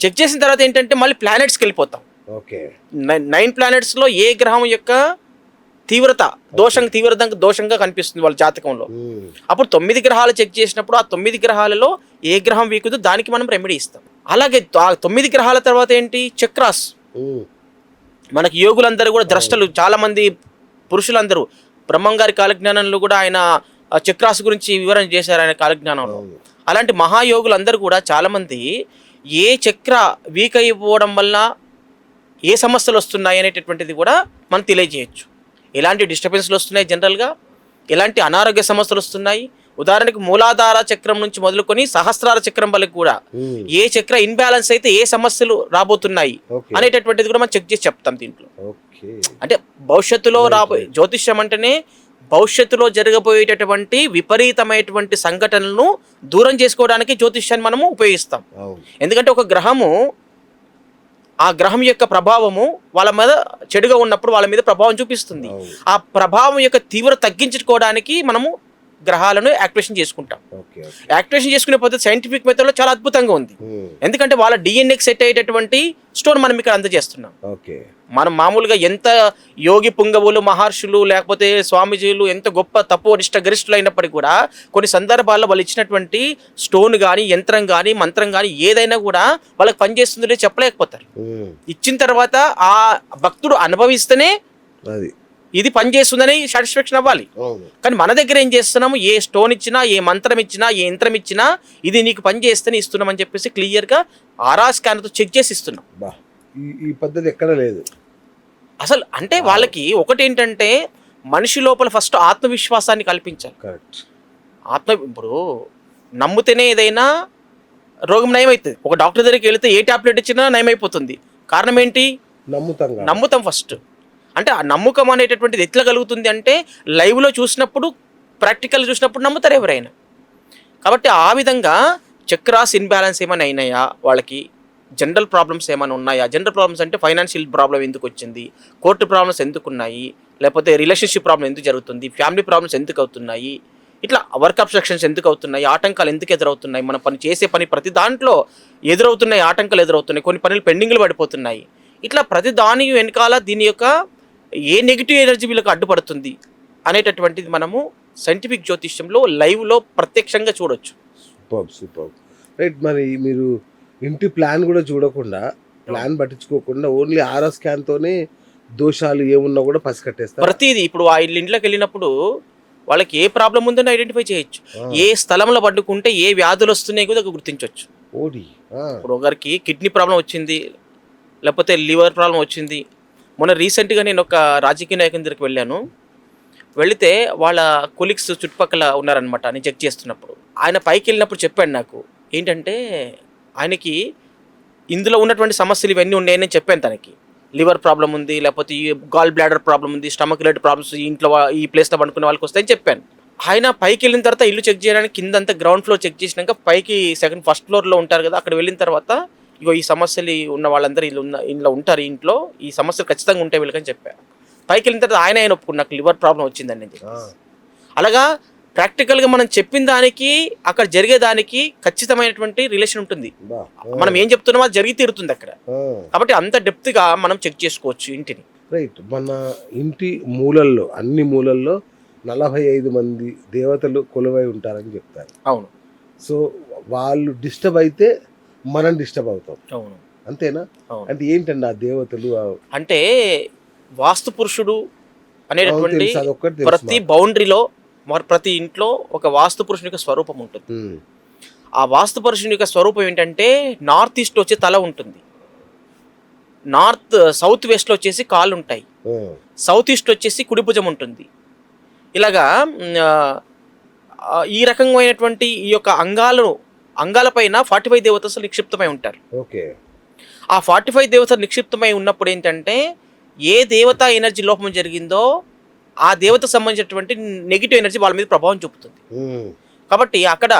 Check చేసిన తర్వాత ఏంటంటే మళ్ళీ ప్లానెట్స్కి వెళ్ళిపోతాం. ఓకే. 9 ప్లానెట్స్లో ఏ గ్రహం యొక్క తీవ్రత దోషంగా కనిపిస్తుంది వాళ్ళ జాతకంలో. అప్పుడు 9 గ్రహాలు చెక్ చేసినప్పుడు ఆ 9 గ్రహాలలో ఏ గ్రహం వీకుదో దానికి మనం రెమెడీ ఇస్తాం. అలాగే ఆ 9 గ్రహాల తర్వాత ఏంటి, చక్రాస్. మనకి యోగులందరూ కూడా ద్రష్టలు, చాలా మంది పురుషులందరూ బ్రహ్మం గారి కాలజ్ఞానంలో కూడా ఆయన చక్రాస్ గురించి వివరణ చేశారు ఆయన కాలజ్ఞానంలో. అలాంటి మహాయోగులందరూ కూడా చాలామంది ఏ చక్ర వీక్ అయిపోవడం వల్ల ఏ సమస్యలు వస్తున్నాయి అనేటటువంటిది కూడా మనం తెలియజేయచ్చు. ఎలాంటి డిస్టర్బెన్స్లు వస్తున్నాయి, జనరల్గా ఎలాంటి అనారోగ్య సమస్యలు వస్తున్నాయి. ఉదాహరణకు మూలాధార చక్రం నుంచి మొదలుకొని సహస్రార చక్రం వరకు కూడా ఏ చక్ర ఇన్బ్యాలెన్స్ అయితే ఏ సమస్యలు రాబోతున్నాయి అనేటటువంటిది కూడా మనం చెక్ చేసి చెప్తాం దీంట్లో. అంటే భవిష్యత్తులో రాబోయే జ్యోతిష్యం అంటేనే భవిష్యత్తులో జరగబోయేటటువంటి విపరీతమైనటువంటి సంఘటనలను దూరం చేసుకోవడానికి జ్యోతిష్యాన్ని మనము ఉపయోగిస్తాం. ఎందుకంటే ఒక గ్రహము, ఆ గ్రహం యొక్క ప్రభావము వాళ్ళ మీద చెడుగా ఉన్నప్పుడు వాళ్ళ మీద ప్రభావం చూపిస్తుంది. ఆ ప్రభావం యొక్క తీవ్రత తగ్గించుకోవడానికి మనము గ్రహాలను యాక్టివేషన్ చేసుకుంటాం. యాక్టివేషన్ చేసుకునే పద్ధతి సైంటిఫిక్ మెథడ్లో చాలా అద్భుతంగా ఉంది. ఎందుకంటే వాళ్ళ డిఎన్ఏకి సెట్ అయ్యేటటువంటి స్టోన్ మనం ఇక్కడ అందజేస్తున్నాం. మనం మామూలుగా ఎంత యోగి పుంగవులు, మహర్షులు, లేకపోతే స్వామీజీలు ఎంత గొప్ప తపోనిష్ట గరిష్ఠులు అయినప్పటికీ కూడా కొన్ని సందర్భాల్లో వాళ్ళు ఇచ్చినటువంటి స్టోన్ కానీ, యంత్రం కానీ, మంత్రం కానీ ఏదైనా కూడా వాళ్ళకి పనిచేస్తుందో చెప్పలేకపోతారు. ఇచ్చిన తర్వాత ఆ భక్తుడు అనుభవిస్తేనే ఇది పనిచేస్తుందని సాటిస్ఫాక్షన్ అవ్వాలి. కానీ మన దగ్గర ఏం చేస్తున్నాము, ఏ స్టోన్ ఇచ్చినా, ఏ మంత్రం ఇచ్చినా, ఏ యంత్రం ఇచ్చినా ఇది నీకు పని చేస్తేనే ఇస్తున్నాం అని చెప్పేసి క్లియర్గా ఆరా స్కానర్తో చెక్ చేసి ఇస్తున్నాం. ఈ పద్ధతి ఎక్కడ లేదు అసలు. అంటే వాళ్ళకి ఒకటి ఏంటంటే మనిషి లోపల ఫస్ట్ ఆత్మవిశ్వాసాన్ని కల్పించాలి. ఇప్పుడు నమ్ముతేనే ఏదైనా రోగం నయమవుతుంది. ఒక డాక్టర్ దగ్గరికి వెళితే ఏ టాబ్లెట్ ఇచ్చినా నయమైపోతుంది. కారణం ఏంటి, నమ్ముతాం ఫస్ట్. అంటే ఆ నమ్మకం అనేటటువంటిది ఎట్లా కలుగుతుంది అంటే లైవ్లో చూసినప్పుడు, ప్రాక్టికల్ చూసినప్పుడు నమ్ముతారు ఎవరైనా. కాబట్టి ఆ విధంగా చక్రాస్ ఇన్బ్యాలెన్స్ ఏమైనా అయినాయా, వాళ్ళకి జనరల్ ప్రాబ్లమ్స్ ఏమైనా ఉన్నాయా. జనరల్ ప్రాబ్లమ్స్ అంటే ఫైనాన్షియల్ ప్రాబ్లం ఎందుకు వచ్చింది, కోర్టు ప్రాబ్లమ్స్ ఎందుకు ఉన్నాయి, లేకపోతే రిలేషన్షిప్ ప్రాబ్లం ఎందుకు జరుగుతుంది, ఫ్యామిలీ ప్రాబ్లమ్స్ ఎందుకు అవుతున్నాయి, ఇట్లా వర్క్ అబ్స్ట్రక్షన్స్ ఎందుకు అవుతున్నాయి, ఆటంకాలు ఎందుకు ఎదురవుతున్నాయి, మన పని చేసే పని ప్రతి దాంట్లో ఎదురవుతున్నాయి, ఆటంకాలు ఎదురవుతున్నాయి, కొన్ని పనులు పెండింగ్లు పడిపోతున్నాయి. ఇట్లా ప్రతి దాని వెనకాల దీని యొక్క ఏ నెగిటివ్ ఎనర్జీ వీళ్ళకి అడ్డుపడుతుంది అనేటటువంటిది మనము సైంటిఫిక్ జ్యోతిష్యంలో లైవ్లో ప్రత్యక్షంగా చూడొచ్చు. Super right. మరి మీరు ఇంటి ప్లాన్ కూడా చూడకుండా, ప్లాన్ పట్టించుకోకుండా ఓన్లీ ఆర్ఆర్ స్కాన్తోనే దోషాలు ఏమున్నా కూడా పసికట్టేస్తారు ప్రతిదీ. ఇప్పుడు ఆ ఇంట్లోకి వెళ్ళినప్పుడు వాళ్ళకి ఏ ప్రాబ్లం ఉందని ఐడెంటిఫై చేయొచ్చు. ఏ స్థలంలో పట్టుకుంటే ఏ వ్యాధులు వస్తున్నాయి కూడా గుర్తించవచ్చు. ఇప్పుడు ఒకరికి కిడ్నీ ప్రాబ్లం వచ్చింది, లేకపోతే లివర్ ప్రాబ్లం వచ్చింది. మొన్న రీసెంట్గా నేను ఒక రాజకీయ నాయకుని దగ్గరికి వెళ్ళాను. వెళితే వాళ్ళ కొలీగ్స్ చుట్టుపక్కల ఉన్నారనమాట. నేను చెక్ చేస్తున్నప్పుడు ఆయన పైకి వెళ్ళినప్పుడు చెప్పాడు నాకు ఏంటంటే, ఆయనకి ఇందులో ఉన్నటువంటి సమస్యలు ఇవన్నీ ఉన్నాయని చెప్పాను తనకి. లివర్ ప్రాబ్లం ఉంది, లేకపోతే ఈ గాల్ బ్లాడర్ ప్రాబ్లం ఉంది, స్టమక్ రిలేటెడ్ ప్రాబ్లమ్స్ ఇంట్లో ఈ ప్లేస్లో పండుకునే వాళ్ళకి వస్తాయని చెప్పాను. ఆయన పైకి వెళ్ళిన తర్వాత ఇల్లు చెక్ చేయడానికి కిందంతా గ్రౌండ్ ఫ్లోర్ చెక్ చేసినాక పైకి ఫస్ట్ ఫ్లోర్లో ఉంటారు కదా, అక్కడ వెళ్ళిన తర్వాత ఇగో ఈ సమస్యలు ఉన్న వాళ్ళందరూ ఇంట్లో ఉంటారు, ఇంట్లో ఈ సమస్యలు ఖచ్చితంగా ఉంటాయి వీళ్ళకని చెప్పారు. పైకి వెళ్ళిన తర్వాత ఆయన ఒప్పుకుని నాకు లివర్ ప్రాబ్లం వచ్చిందని నేను చెప్పేసి. అలాగా ప్రాక్టికల్గా మనం చెప్పిన దానికి అక్కడ జరిగేదానికి ఖచ్చితమైనటువంటి రిలేషన్ ఉంటుంది. మనం ఏం చెప్తున్నామో అది జరిగి తీరుతుంది అక్కడ. కాబట్టి అంత డెప్త్గా మనం చెక్ చేసుకోవచ్చు ఇంటిని. రైట్. మన ఇంటి మూలల్లో, అన్ని మూలల్లో 45 మంది దేవతలు కొలువై ఉంటారని చెప్తారు. అవును. సో వాళ్ళు డిస్టర్బ్ అయితే మనం డిస్టర్బ్ అవుతాం. అవును. అంతేనా? అంటే ఏంటండి ఆ దేవతలు? అంటే వాస్తు పురుషుడు అనేటటువంటి ప్రతి బౌండరీలో, ప్రతి ఇంట్లో ఒక వాస్తు పురుషుని యొక్క స్వరూపం ఉంటుంది. ఆ వాస్తు పురుషుని యొక్క స్వరూపం ఏంటంటే నార్త్ ఈస్ట్ వచ్చే తల ఉంటుంది, సౌత్ వెస్ట్ లో వచ్చేసి కాళ్ళు ఉంటాయి, సౌత్ ఈస్ట్ వచ్చేసి కుడి భుజం ఉంటుంది. ఇలాగా ఈ రకమైనటువంటి ఈ యొక్క అంగాలపైన 45 దేవతలు నిక్షిప్తమై ఉంటారు. ఆ 45 దేవతలు నిక్షిప్తమై ఉన్నప్పుడు ఏంటంటే ఏ దేవత ఎనర్జీ లోపం జరిగిందో ఆ దేవత సంబంధించినటువంటి నెగిటివ్ ఎనర్జీ వాళ్ళ మీద ప్రభావం చూపుతుంది. కాబట్టి అక్కడ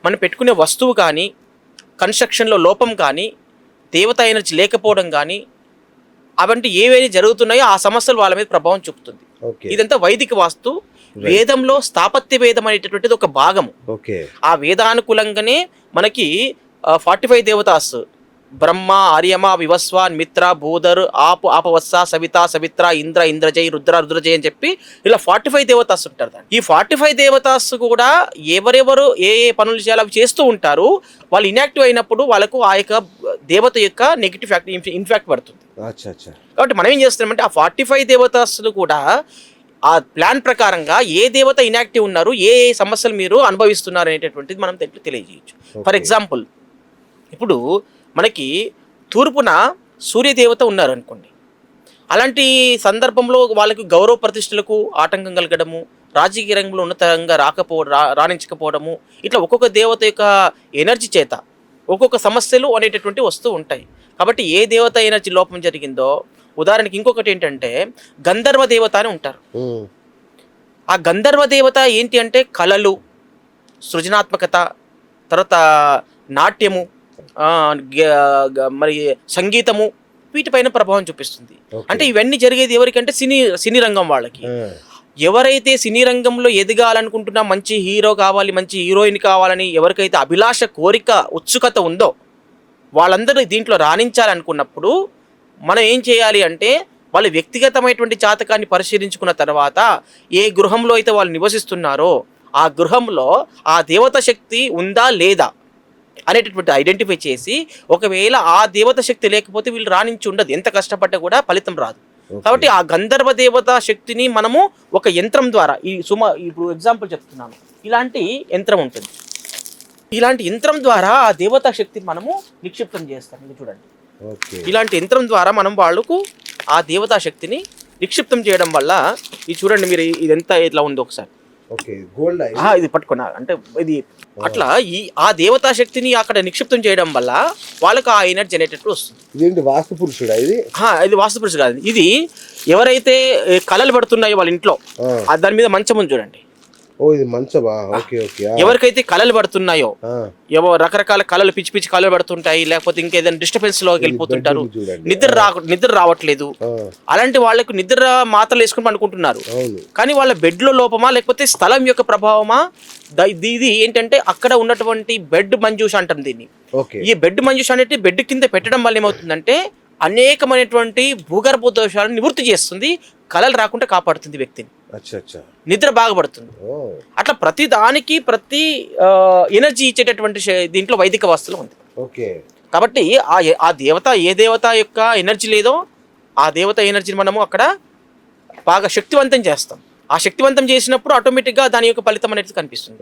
మనం పెట్టుకునే వస్తువు కానీ, కన్స్ట్రక్షన్లో లోపం కానీ, దేవత ఎనర్జీ లేకపోవడం కానీ, అవంటి ఏవైనా జరుగుతున్నాయో ఆ సమస్యలు వాళ్ళ మీద ప్రభావం చూపుతుంది. ఇదంతా వైదిక వాస్తు. వేదంలో స్థాపత్య వేదం అనేటటువంటిది ఒక భాగము. ఆ వేదానుకూలంగానే మనకి 45 దేవతాస్ బ్రహ్మ, ఆర్యమ, వివస్వ, మిత్ర, భూధర్, ఆపు, ఆపవత్స, సవిత, సవిత్ర, ఇంద్ర, ఇంద్రజయ్, రుద్ర, రుద్రజయ్ అని చెప్పి ఇలా 45 దేవతాస్ ఉంటారు. ఈ 45 దేవతాస్ కూడా ఎవరెవరు ఏ ఏ పనులు చేయాలో అవి చేస్తూ ఉంటారు. వాళ్ళు ఇన్యాక్టివ్ అయినప్పుడు వాళ్ళకు ఆ యొక్క దేవత యొక్క నెగిటివ్ ఇన్ఫాక్ట్ పడుతుంది. కాబట్టి మనం ఏం చేస్తున్నామంటే ఆ 45 దేవతాస్లు కూడా ఆ ప్లాన్ ప్రకారంగా ఏ దేవత ఇన్యాక్టివ్ ఉన్నారు, ఏ ఏ సమస్యలు మీరు అనుభవిస్తున్నారు అనేటటువంటిది మనం తెలియజేయచ్చు. ఫర్ ఎగ్జాంపుల్, ఇప్పుడు మనకి తూర్పున సూర్యదేవత ఉన్నారు అనుకోండి. అలాంటి సందర్భంలో వాళ్ళకి గౌరవ ప్రతిష్టలకు ఆటంకం కలగడము, రాజకీయ రంగంలో ఉన్నతంగా రాణించకపోవడము, ఇట్లా ఒక్కొక్క దేవత యొక్క ఎనర్జీ చేత ఒక్కొక్క సమస్యలు అనేటటువంటి వస్తూ ఉంటాయి. కాబట్టి ఏ దేవత ఎనర్జీ లోపం జరిగిందో, ఉదాహరణకి ఇంకొకటి ఏంటంటే గంధర్వ దేవత అని ఉంటారు. ఆ గంధర్వ దేవత ఏంటి అంటే కళలు, సృజనాత్మకత, తర్వాత నాట్యము, మరి సంగీతము, వీటిపైన ప్రభావం చూపిస్తుంది. అంటే ఇవన్నీ జరిగేది ఎవరికంటే సినీ రంగం వాళ్ళకి. ఎవరైతే సినీ రంగంలో ఎదగాలనుకుంటున్నా, మంచి హీరో కావాలి, మంచి హీరోయిన్ కావాలని ఎవరికైతే అభిలాష, కోరిక, ఉత్సుకత ఉందో వాళ్ళందరూ దీంట్లో రాణించాలనుకున్నప్పుడు మనం ఏం చేయాలి అంటే వాళ్ళ వ్యక్తిగతమైనటువంటి జాతకాన్ని పరిశీలించుకున్న తర్వాత ఏ గృహంలో అయితే వాళ్ళు నివసిస్తున్నారో ఆ గృహంలో ఆ దేవత శక్తి ఉందా లేదా అనేటటువంటి ఐడెంటిఫై చేసి, ఒకవేళ ఆ దేవత శక్తి లేకపోతే వీళ్ళు రాణించి ఉండదు, ఎంత కష్టపడ్డా కూడా ఫలితం రాదు. కాబట్టి ఆ గంధర్వ దేవత శక్తిని మనము ఒక యంత్రం ద్వారా, ఇప్పుడు ఎగ్జాంపుల్ చెప్తున్నాను, ఇలాంటి యంత్రం ఉంటుంది. ఇలాంటి యంత్రం ద్వారా ఆ దేవతా శక్తిని మనము నిక్షిప్తం చేస్తాం. ఇది చూడండి, ఇలాంటి యంత్రం ద్వారా మనం వాళ్ళకు ఆ దేవతా శక్తిని నిక్షిప్తం చేయడం వల్ల, ఇది చూడండి మీరు, ఇదంతా ఇట్లా ఉంది ఒకసారి ఇది పట్టుకున్నా అంటే ఇది అట్లా ఆ దేవతా శక్తిని అక్కడ నిక్షిప్తం చేయడం వల్ల వాళ్ళకు ఆ ఎనర్జీ అనేటట్టు వస్తుంది. ఇది వాస్తు పురుషుడు, ఇది వాస్తు పురుషుడు కాదు. ఇది ఎవరైతే కళలు పడుతున్నాయో వాళ్ళ ఇంట్లో దాని మీద మంచం ఉంది చూడండి. ఇది మంచమా? ఎవరికైతే కళలు పడుతున్నాయో, రకరకాల కళలు, పిచ్చి పిచ్చి కళలు పడుతుంటాయి, లేకపోతే ఇంకేదైనా డిస్టర్బెన్స్ లోకి వెళ్ళిపోతుంటారు, నిద్ర రావట్లేదు, అలాంటి వాళ్ళకు నిద్ర మాత్రలు వేసుకుని పండుకుంటున్నారు. కానీ వాళ్ళ బెడ్ లో లోపమా లేకపోతే స్థలం యొక్క ప్రభావమా, ఇది ఏంటంటే అక్కడ ఉన్నటువంటి బెడ్ మంజూష అంటాం దీన్ని. ఈ బెడ్ మంజూష అనేది బెడ్ కింద పెట్టడం వల్ల ఏమవుతుందంటే అనేకమైనటువంటి భూగర్భ దోషాలను నివృత్తి చేస్తుంది, కళలు రాకుండా కాపాడుతుంది వ్యక్తిని, నిద్ర బాగా పడుతుంది. అట్లా ప్రతి దానికి ప్రతి ఎనర్జీ ఇచ్చేటటువంటి దీంట్లో వైదిక వాస్తులు ఉంది. కాబట్టి ఆ దేవత, ఏ దేవత యొక్క ఎనర్జీ లేదో ఆ దేవత ఎనర్జీని మనము అక్కడ బాగా శక్తివంతం చేస్తాం. ఆ శక్తివంతం చేసినప్పుడు ఆటోమేటిక్గా దాని యొక్క ఫలితం అనేది కనిపిస్తుంది.